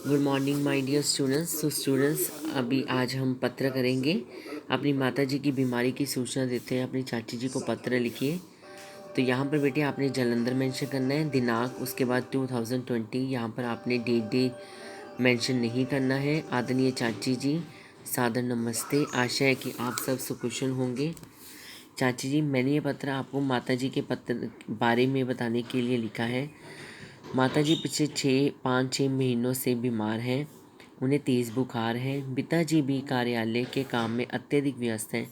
Good morning my dear students. तो students, अभी आज हम पत्र करेंगे। अपनी माता जी की बीमारी की सूचना देते हैं अपनी चाची जी को पत्र लिखिए। तो यहाँ पर बेटे आपने जालंधर मेंशन करना है, दिनांक, उसके बाद 2020। यहाँ पर आपने डेट डे मेंशन नहीं करना है। आदरणीय चाची जी, सादर नमस्ते। आशा है कि आप सब सुकुशल होंगे। चाची जी, मैंने ये पत्र आपको माता जी के पत्र बारे में बताने के लिए लिखा है। माताजी पिछले 5-6 महीनों से बीमार हैं। उन्हें तेज़ बुखार है। पिताजी भी कार्यालय के काम में अत्यधिक व्यस्त हैं।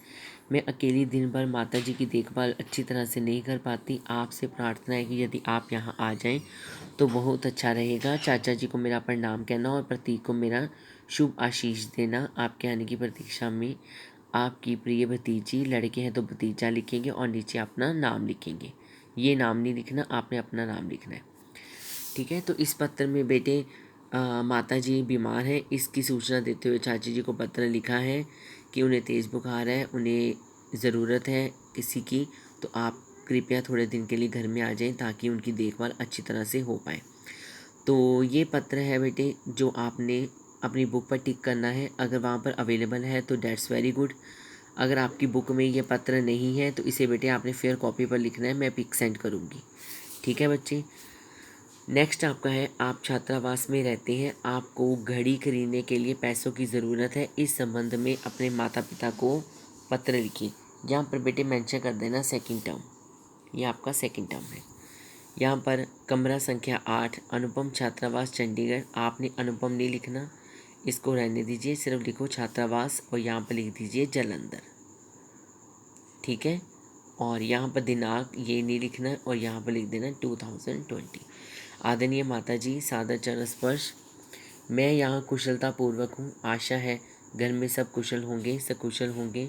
मैं अकेली दिन भर माताजी की देखभाल अच्छी तरह से नहीं कर पाती। आपसे प्रार्थना है कि यदि आप यहाँ आ जाएं तो बहुत अच्छा रहेगा। चाचा जी को मेरा प्रणाम कहना और प्रतीक को मेरा शुभ आशीष देना। आपके आने की प्रतीक्षा में आपकी प्रिय भतीजी। लड़के हैं तो भतीजा लिखेंगे और नीचे अपना नाम लिखेंगे। ये नाम नहीं लिखना, आपने अपना नाम लिखना है। ठीक है। तो इस पत्र में बेटे माता जी बीमार हैं, इसकी सूचना देते हुए चाची जी को पत्र लिखा है कि उन्हें तेज़ बुखार है, उन्हें ज़रूरत है किसी की, तो आप कृपया थोड़े दिन के लिए घर में आ जाएं ताकि उनकी देखभाल अच्छी तरह से हो पाए। तो ये पत्र है बेटे जो आपने अपनी बुक पर टिक करना है। अगर वहाँ पर अवेलेबल है तो डेट्स वेरी गुड। अगर आपकी बुक में ये पत्र नहीं है तो इसे बेटे आपने फेयर कॉपी पर लिखना है, मैं पिक सेंड करूँगी। ठीक है बच्चे। नेक्स्ट आपका है, आप छात्रावास में रहते हैं, आपको घड़ी खरीदने के लिए पैसों की ज़रूरत है। इस संबंध में अपने माता पिता को पत्र लिखिए। यहाँ पर बेटे मेंशन कर देना सेकंड टर्म, ये आपका सेकंड टर्म है। यहाँ पर कमरा संख्या 8, अनुपम छात्रावास चंडीगढ़। आपने अनुपम नहीं लिखना, इसको रहने दीजिए, सिर्फ लिखो छात्रावास और यहाँ पर लिख दीजिए जालंधर। ठीक है। और यहाँ पर दिनांक ये नहीं लिखना है और यहाँ पर लिख देना 2020। आदरणीय माता जी, सादर चरण स्पर्श। मैं यहाँ कुशलतापूर्वक हूँ। आशा है घर में सब कुशल होंगे, सकुशल होंगे।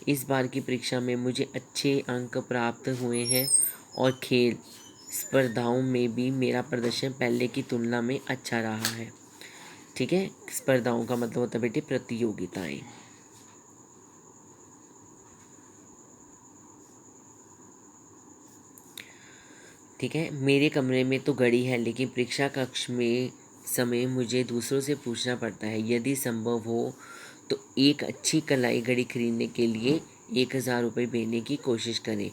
इस बार की परीक्षा में मुझे अच्छे अंक प्राप्त हुए हैं और खेल स्पर्धाओं में भी मेरा प्रदर्शन पहले की तुलना में अच्छा रहा है। ठीक है। स्पर्धाओं का मतलब होता है बेटे प्रतियोगिताएं। ठीक है। मेरे कमरे में तो घड़ी है लेकिन परीक्षा कक्ष में समय मुझे दूसरों से पूछना पड़ता है। यदि संभव हो तो एक अच्छी कलाई घड़ी खरीदने के लिए 1000 रुपये देने की कोशिश करें।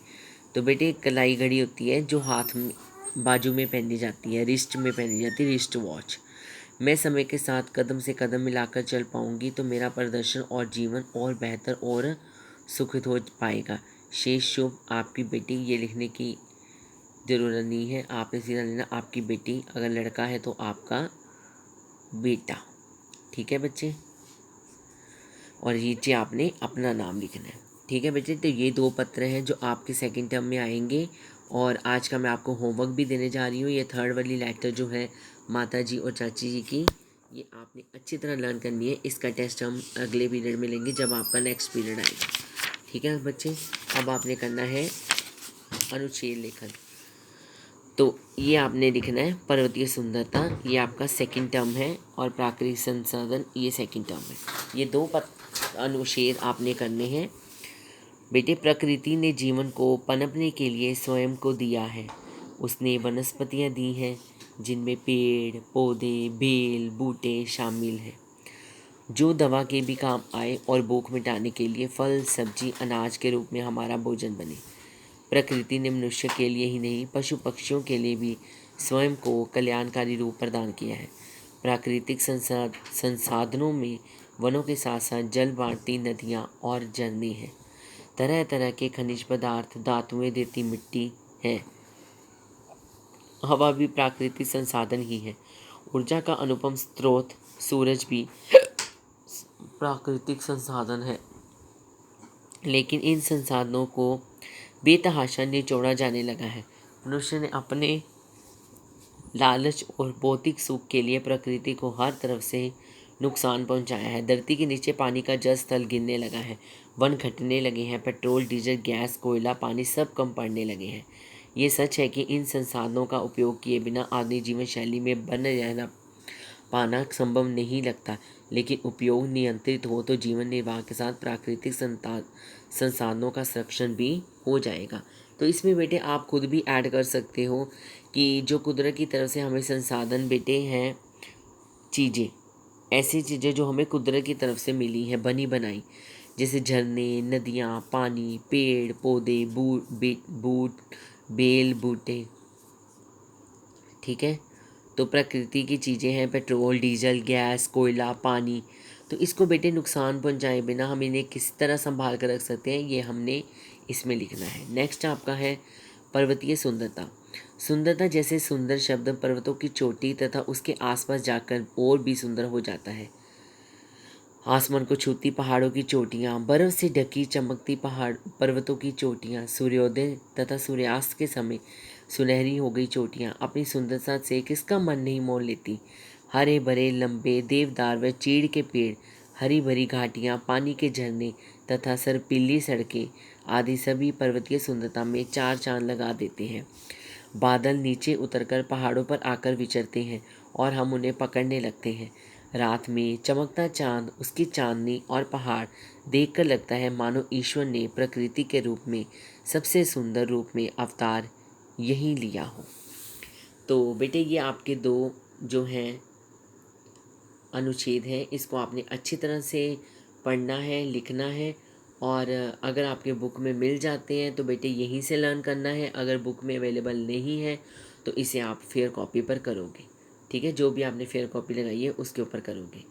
तो बेटे कलाई घड़ी होती है जो हाथ में बाजू में पहनी जाती है, रिस्ट में पहनी जाती है, रिस्ट वॉच। मैं समय के साथ कदम से कदम मिलाकर चल पाऊंगी तो मेरा प्रदर्शन और जीवन और बेहतर और सुखद हो पाएगा। शेष शुभ। आपकी बेटी, ये लिखने की ज़रूरत नहीं है, आपने सीधा लेना आपकी बेटी, अगर लड़का है तो आपका बेटा। ठीक है बच्चे। और नीचे आपने अपना नाम लिखना है। ठीक है बच्चे। तो ये 2 पत्र हैं जो आपके सेकंड टर्म में आएंगे और आज का मैं आपको होमवर्क भी देने जा रही हूँ। ये थर्ड वाली लेटर जो है माता जी और चाची जी की, ये आपने अच्छी तरह लर्न करनी है। इसका टेस्ट हम अगले पीरियड में लेंगे जब आपका नेक्स्ट पीरियड आएगा। ठीक है बच्चे। अब आपने करना है अनुच्छेद लेखन। तो ये आपने लिखना है पर्वतीय सुंदरता, ये आपका सेकंड टर्म है, और प्राकृतिक संसाधन ये सेकंड टर्म है। ये 2 अनुच्छेद आपने करने हैं। बेटे, प्रकृति ने जीवन को पनपने के लिए स्वयं को दिया है। उसने वनस्पतियाँ दी हैं जिनमें पेड़ पौधे बेल बूटे शामिल हैं जो दवा के भी काम आए और भूख मिटाने के लिए फल सब्जी अनाज के रूप में हमारा भोजन बने। प्रकृति ने मनुष्य के लिए ही नहीं पशु पक्षियों के लिए भी स्वयं को कल्याणकारी रूप प्रदान किया है। प्राकृतिक संसाधनों में वनों के साथ साथ जल वाटी नदियाँ और झरने हैं। तरह तरह के खनिज पदार्थ धातुएं देती मिट्टी है। हवा भी प्राकृतिक संसाधन ही है। ऊर्जा का अनुपम स्रोत सूरज भी प्राकृतिक संसाधन है। लेकिन इन संसाधनों को बेतहाशा निचोड़ा जाने लगा है। मनुष्य ने अपने लालच और भौतिक सुख के लिए प्रकृति को हर तरफ से नुकसान पहुंचाया है। धरती के नीचे पानी का जल स्तर गिरने लगा है, वन घटने लगे हैं, पेट्रोल डीजल गैस कोयला पानी सब कम पड़ने लगे हैं। ये सच है कि इन संसाधनों का उपयोग किए बिना आधुनिक जीवन शैली में बने रहना पाना संभव नहीं लगता, लेकिन उपयोग नियंत्रित हो तो जीवन निर्वाह के साथ प्राकृतिक संसाधनों का संरक्षण भी हो जाएगा। तो इसमें बेटे आप खुद भी ऐड कर सकते हो कि जो कुदरत की तरफ से हमें संसाधन बेटे हैं चीज़ें, ऐसी चीज़ें जो हमें कुदरत की तरफ से मिली हैं बनी बनाई, जैसे झरने, नदियाँ, पानी, पेड़ पौधे, बूट, बेल बूटे, ठीक है। तो प्रकृति की चीज़ें हैं, पेट्रोल, डीजल, गैस, कोयला, पानी। तो इसको बेटे नुकसान पहुंचाए बिना हम इन्हें किस तरह संभाल कर रख सकते हैं, ये हमने इसमें लिखना है। नेक्स्ट आपका है पर्वतीय सुंदरता। सुंदरता जैसे सुंदर शब्द पर्वतों की चोटी तथा उसके आसपास जाकर और भी सुंदर हो जाता है। आसमान को छूती पहाड़ों की चोटियाँ, बर्फ से ढकी चमकती पहाड़ पर्वतों की चोटियाँ, सूर्योदय तथा सूर्यास्त के समय सुनहरी हो गई चोटियाँ अपनी सुंदरता से किसका मन नहीं मोह लेती। हरे भरे लंबे देवदार व चीड़ के पेड़, हरी भरी घाटियाँ, पानी के झरने तथा सरपीली सड़कें आदि सभी पर्वतीय सुंदरता में चार चांद लगा देते हैं। बादल नीचे उतरकर पहाड़ों पर आकर विचरते हैं और हम उन्हें पकड़ने लगते हैं। रात में चमकता चांद, उसकी चांदनी और पहाड़ देखकर लगता है मानो ईश्वर ने प्रकृति के रूप में सबसे सुंदर रूप में अवतार यहीं लिया हो। तो बेटे ये आपके दो जो हैं अनुच्छेद हैं, इसको आपने अच्छी तरह से पढ़ना है, लिखना है। और अगर आपके बुक में मिल जाते हैं तो बेटे यहीं से लर्न करना है। अगर बुक में अवेलेबल नहीं है तो इसे आप फेयर कॉपी पर करोगे, ठीक है। जो भी आपने फेयर कॉपी लगाई है उसके ऊपर करोगे।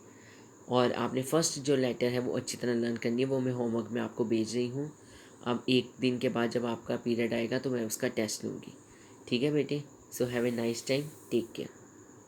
और आपने फर्स्ट जो लेटर है वो अच्छी तरह लर्न करनी है, वो मैं होमवर्क में आपको भेज रही हूँ। अब एक दिन के बाद जब आपका पीरियड आएगा तो मैं उसका टेस्ट लूँगी, ठीक है बेटे। So have a nice time, take care.